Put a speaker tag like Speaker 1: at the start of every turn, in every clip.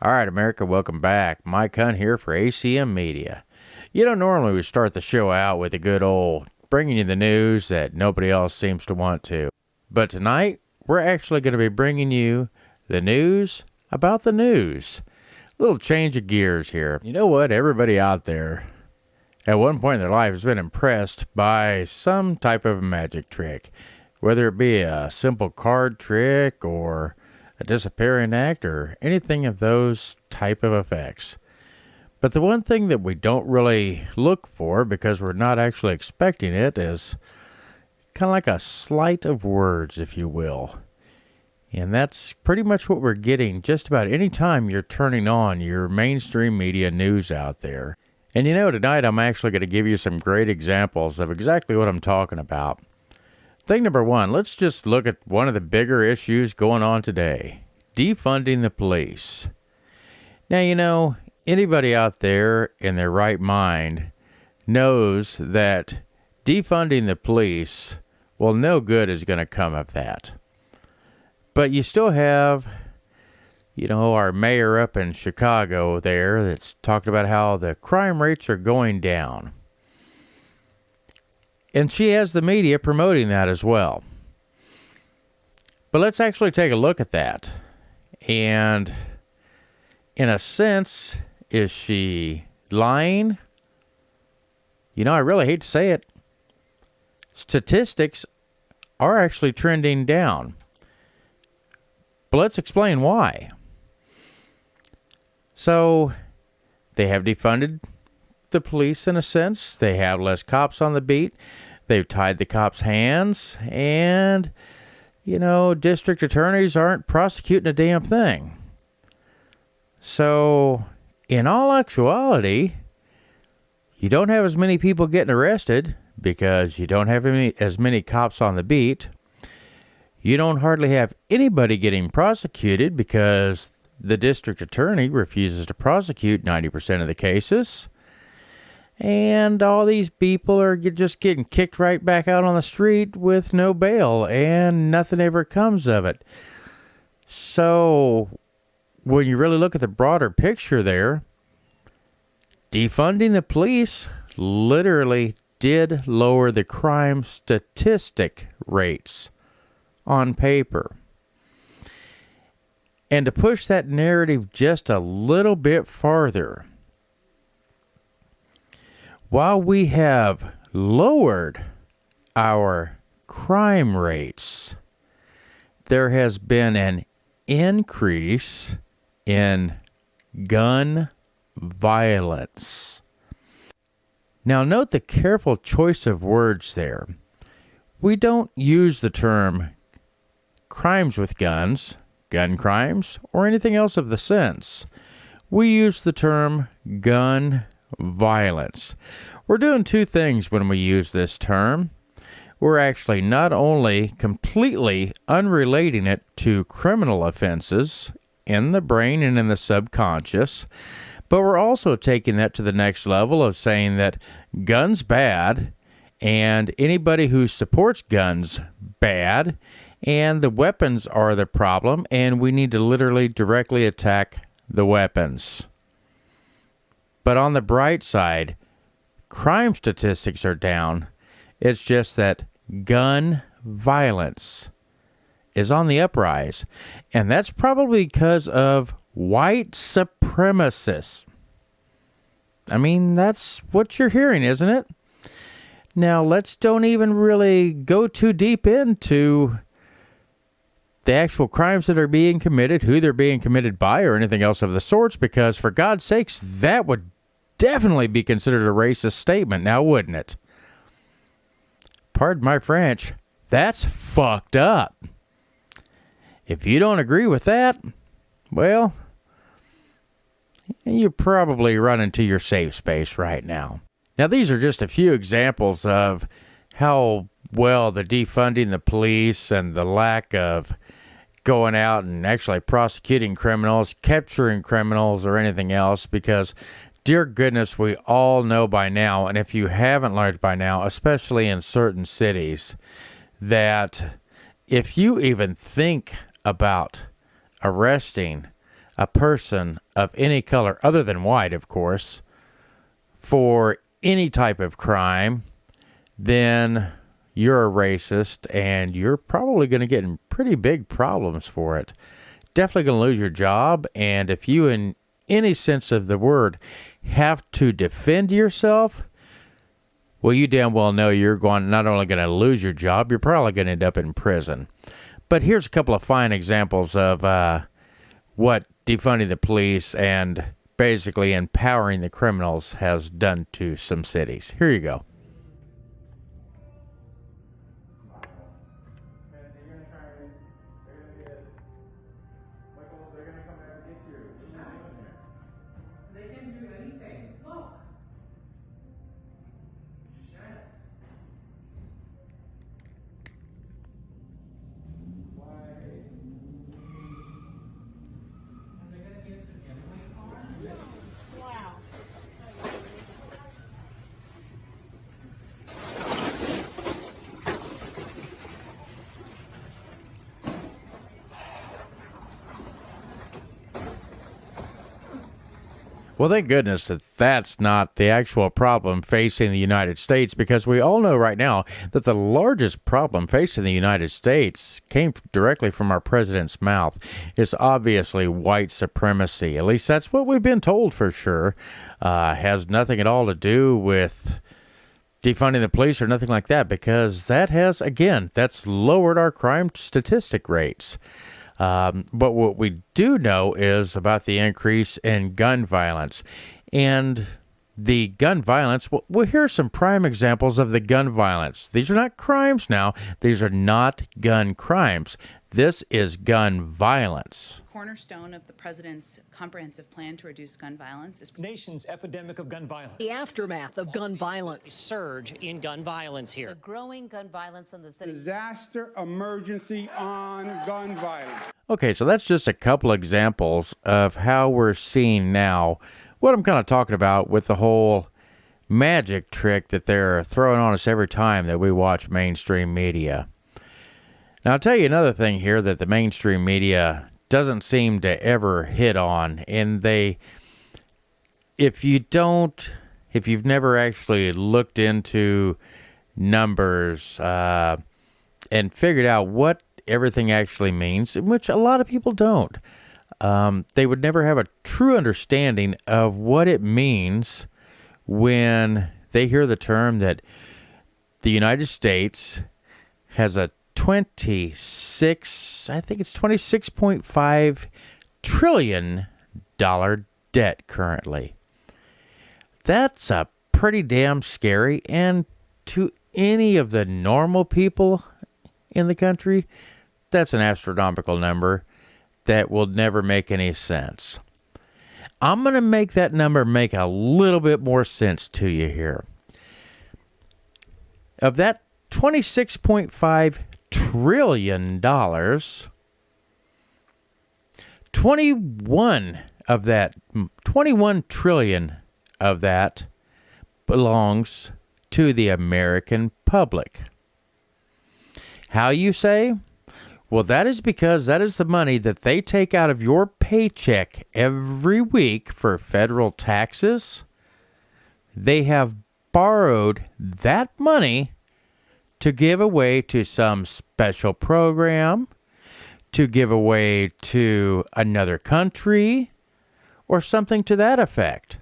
Speaker 1: All right, America, welcome back. Mike Hunt here for ACM Media. Normally we start the show out with a good old bringing you the news that nobody else seems to want to. But tonight, we're actually going to be bringing you the news about the news. A little change of gears here. You know what? Everybody out there at one point in their life has been impressed by some type of magic trick. Whether it be a simple card trick or a disappearing act or anything of those type of effects. But the one thing that we don't really look for because we're not actually expecting it is kind of like a sleight of words, if you will. And that's pretty much what we're getting just about any time you're turning on your mainstream media news out there. And tonight I'm actually going to give you some great examples of exactly what I'm talking about. Thing number one, let's just look at one of the bigger issues going on today. Defunding the police. Now, anybody out there in their right mind knows that defunding the police, well, no good is going to come of that. But you still have, our mayor up in Chicago there that's talking about how the crime rates are going down. And she has the media promoting that as well. But let's actually take a look at that. And in a sense, is she lying? I really hate to say it. Statistics are actually trending down. But let's explain why. So, they have defunded the police in a sense. They have less cops on the beat. They've tied the cops' hands. And, district attorneys aren't prosecuting a damn thing. So, in all actuality, you don't have as many people getting arrested because you don't have as many cops on the beat. You don't hardly have anybody getting prosecuted because the district attorney refuses to prosecute 90% of the cases. And all these people are just getting kicked right back out on the street with no bail, and nothing ever comes of it. So, when you really look at the broader picture there, defunding the police literally did lower the crime statistic rates on paper. And to push that narrative just a little bit farther, while we have lowered our crime rates, there has been an increase in gun violence. Now, note the careful choice of words there. We don't use the term crimes with guns, gun crimes, or anything else of the sense. We use the term gun violence. We're doing two things when we use this term. We're actually not only completely unrelating it to criminal offenses in the brain and in the subconscious, but we're also taking that to the next level of saying that guns bad and anybody who supports guns bad, and the weapons are the problem, and we need to literally directly attack the weapons. But on the bright side, crime statistics are down. It's just that gun violence is on the uprise. And that's probably because of white supremacists. I mean, that's what you're hearing, isn't it? Now, let's don't even really go too deep into the actual crimes that are being committed, who they're being committed by, or anything else of the sorts, because for God's sakes, that would definitely be considered a racist statement, now wouldn't it? Pardon my French, that's fucked up. If you don't agree with that, well, you probably run into your safe space right now. Now, these are just a few examples of how well the defunding the police and the lack of going out and actually prosecuting criminals, capturing criminals, or anything else, because dear goodness, we all know by now, and if you haven't learned by now, especially in certain cities, that if you even think about arresting a person of any color, other than white, of course, for any type of crime, then you're a racist and you're probably going to get in pretty big problems for it. Definitely going to lose your job. And if you, in any sense of the word, have to defend yourself, well, you damn well know you're not only going to lose your job, you're probably going to end up in prison. But here's a couple of fine examples of what defunding the police and basically empowering the criminals has done to some cities. Here you go. Well, thank goodness that that's not the actual problem facing the United States, because we all know right now that the largest problem facing the United States came directly from our president's mouth. It's obviously white supremacy. At least that's what we've been told for sure. Has nothing at all to do with defunding the police or nothing like that, because that has, again, that's lowered our crime statistic rates. But what we do know is about the increase in gun violence. And the gun violence, well, here are some prime examples of the gun violence. These are not crimes now. These are not gun crimes. This is gun violence.
Speaker 2: Cornerstone of the president's comprehensive plan to reduce gun violence is
Speaker 3: nation's epidemic of gun violence.
Speaker 4: The aftermath of gun violence.
Speaker 5: Surge in gun violence here.
Speaker 6: The growing gun violence in the city.
Speaker 7: Disaster emergency on gun violence.
Speaker 1: Okay, so that's just a couple examples of how we're seeing now what I'm kind of talking about with the whole magic trick that they're throwing on us every time that we watch mainstream media. Now, I'll tell you another thing here that the mainstream media doesn't seem to ever hit on, and if you've never actually looked into numbers and figured out what everything actually means, which a lot of people don't, they would never have a true understanding of what it means when they hear the term that the United States has a $26.5 trillion debt currently. That's a pretty damn scary, and to any of the normal people in the country, that's an astronomical number that will never make any sense. I'm going to make that number make a little bit more sense to you here. Of that $26.5 trillion, 21 trillion of that belongs to the American public. How, you say? Well, that is because that is the money that they take out of your paycheck every week for federal taxes. They have borrowed that money to give away to some special program, to give away to another country, or something to that effect.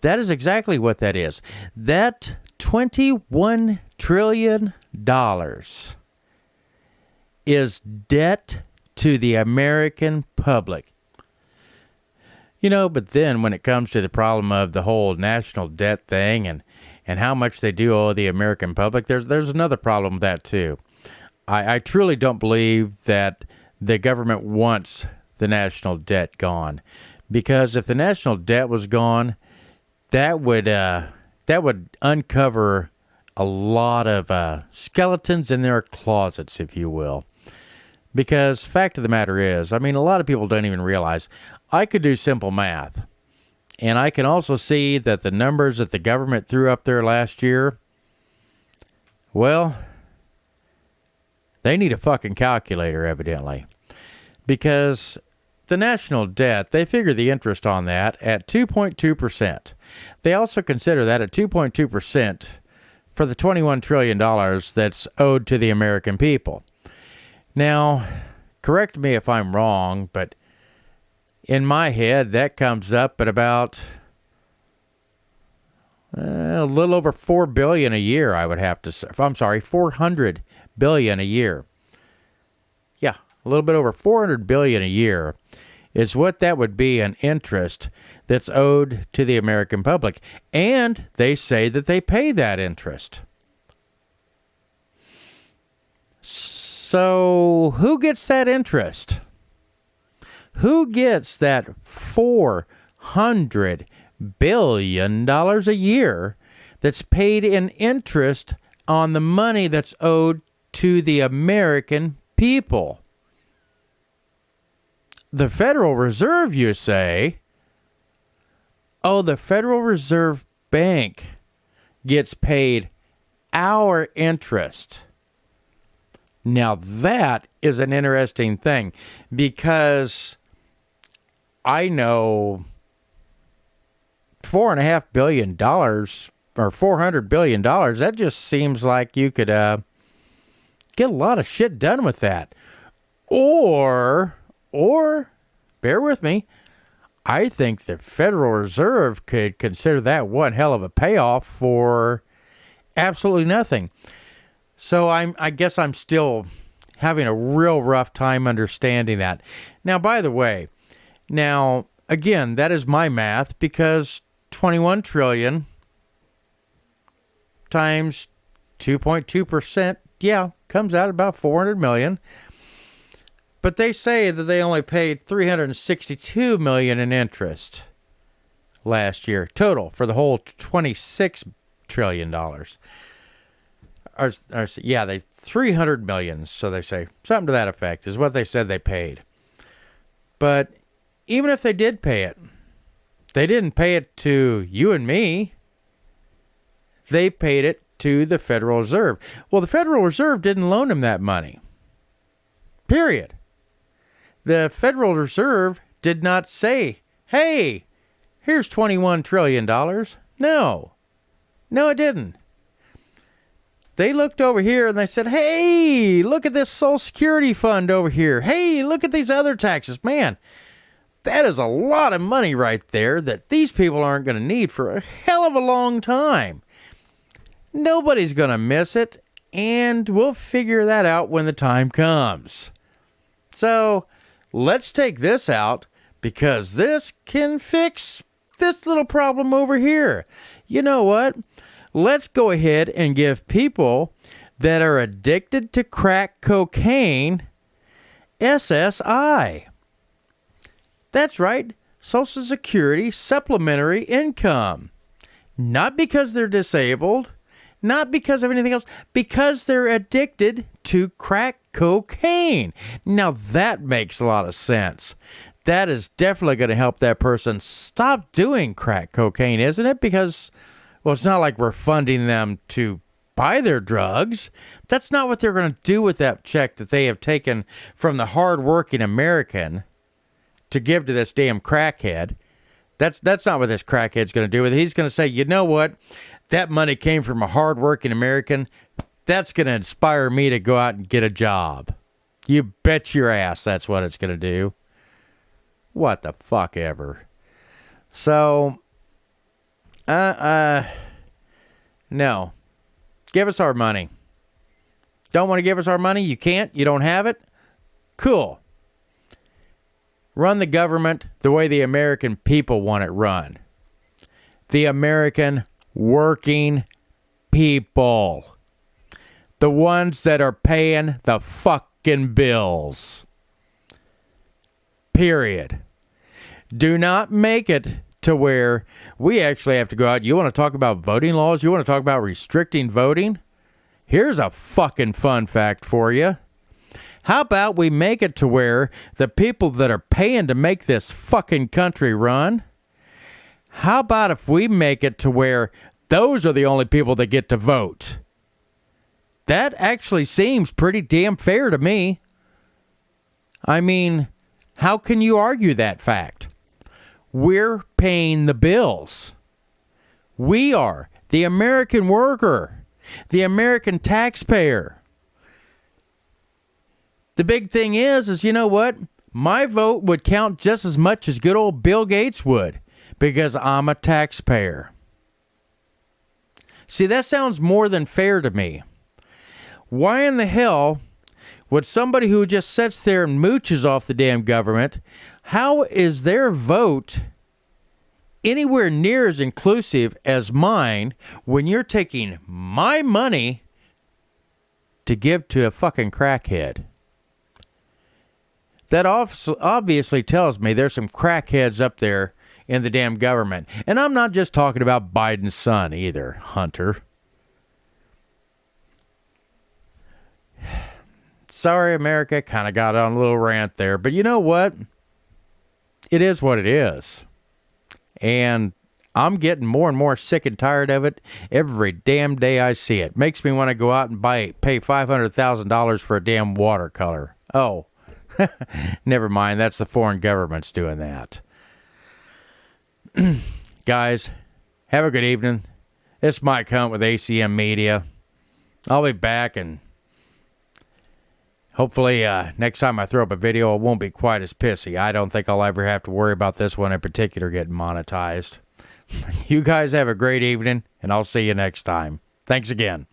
Speaker 1: That is exactly what that is. That $21 trillion is debt to the American public. You know, but then when it comes to the problem of the whole national debt thing and how much they do owe the American public, there's another problem with that too. I truly don't believe that the government wants the national debt gone, because if the national debt was gone, that would uncover a lot of skeletons in their closets, if you will. Because fact of the matter is, I mean, a lot of people don't even realize, I could do simple math, and I can also see that the numbers that the government threw up there last year, well, they need a fucking calculator, evidently. Because the national debt, they figure the interest on that at 2.2%. They also consider that at 2.2% for the $21 trillion that's owed to the American people. Now, correct me if I'm wrong, but in my head, that comes up at about a little over $4 billion a year, I would have to say. I'm sorry, $400 billion a year. Yeah, a little bit over $400 billion a year is what that would be in interest that's owed to the American public. And they say that they pay that interest. So who gets that interest? Who gets that $400 billion a year that's paid in interest on the money that's owed to the American people? The Federal Reserve, you say? Oh, the Federal Reserve Bank gets paid our interest. Now that is an interesting thing, because I know $4.5 billion or $400 billion, that just seems like you could get a lot of shit done with that. Or, bear with me, I think the Federal Reserve could consider that one hell of a payoff for absolutely nothing. So I guess I'm still having a real rough time understanding that. Now, by the way, again, that is my math, because 21 trillion times 2.2%, yeah, comes out about 400 million. But they say that they only paid 362 million in interest last year, total for the whole $26 trillion. Yeah, they 300 million, so they say. Something to that effect is what they said they paid. But even if they did pay it, they didn't pay it to you and me. They paid it to the Federal Reserve. Well, the Federal Reserve didn't loan them that money. Period. The Federal Reserve did not say, hey, here's $21 trillion. No, it didn't. They looked over here and they said, hey, look at this Social Security fund over here. Hey, look at these other taxes. Man, that is a lot of money right there that these people aren't going to need for a hell of a long time. Nobody's going to miss it, and we'll figure that out when the time comes. So let's take this out, because this can fix this little problem over here. You know what? Let's go ahead and give people that are addicted to crack cocaine SSI. That's right, Social Security Supplementary Income. Not because they're disabled, not because of anything else, because they're addicted to crack cocaine. Now that makes a lot of sense. That is definitely going to help that person stop doing crack cocaine, isn't it? Because, well, it's not like we're funding them to buy their drugs. That's not what they're going to do with that check that they have taken from the hard-working American to give to this damn crackhead. That's not what this crackhead's going to do with it. He's going to say, you know what? That money came from a hard-working American. That's going to inspire me to go out and get a job. You bet your ass that's what it's going to do. What the fuck ever. So, no. Give us our money. Don't want to give us our money? You can't? You don't have it? Cool. Run the government the way the American people want it run. The American working people. The ones that are paying the fucking bills. Period. Do not make it to where we actually have to go out. You want to talk about voting laws? You want to talk about restricting voting? Here's a fucking fun fact for you. How about we make it to where the people that are paying to make this fucking country run, how about if we make it to where those are the only people that get to vote? That actually seems pretty damn fair to me. I mean, How can you argue that fact? We're paying the bills. We are. The American worker. The American taxpayer. The big thing is you know what? My vote would count just as much as good old Bill Gates would, because I'm a taxpayer. See, that sounds more than fair to me. Why in the hell would somebody who just sits there and mooches off the damn government, how is their vote anywhere near as inclusive as mine when you're taking my money to give to a fucking crackhead? That obviously tells me there's some crackheads up there in the damn government. And I'm not just talking about Biden's son either, Hunter. Sorry, America, kind of got on a little rant there. But you know what? It is what it is. And I'm getting more and more sick and tired of it every damn day I see it. Makes me want to go out and pay $500,000 for a damn watercolor. Oh, never mind. That's the foreign governments doing that. Guys, have a good evening. It's Mike Hunt with ACM Media. I'll be back, and hopefully next time I throw up a video, it won't be quite as pissy. I don't think I'll ever have to worry about this one in particular getting monetized. You guys have a great evening, and I'll see you next time. Thanks again.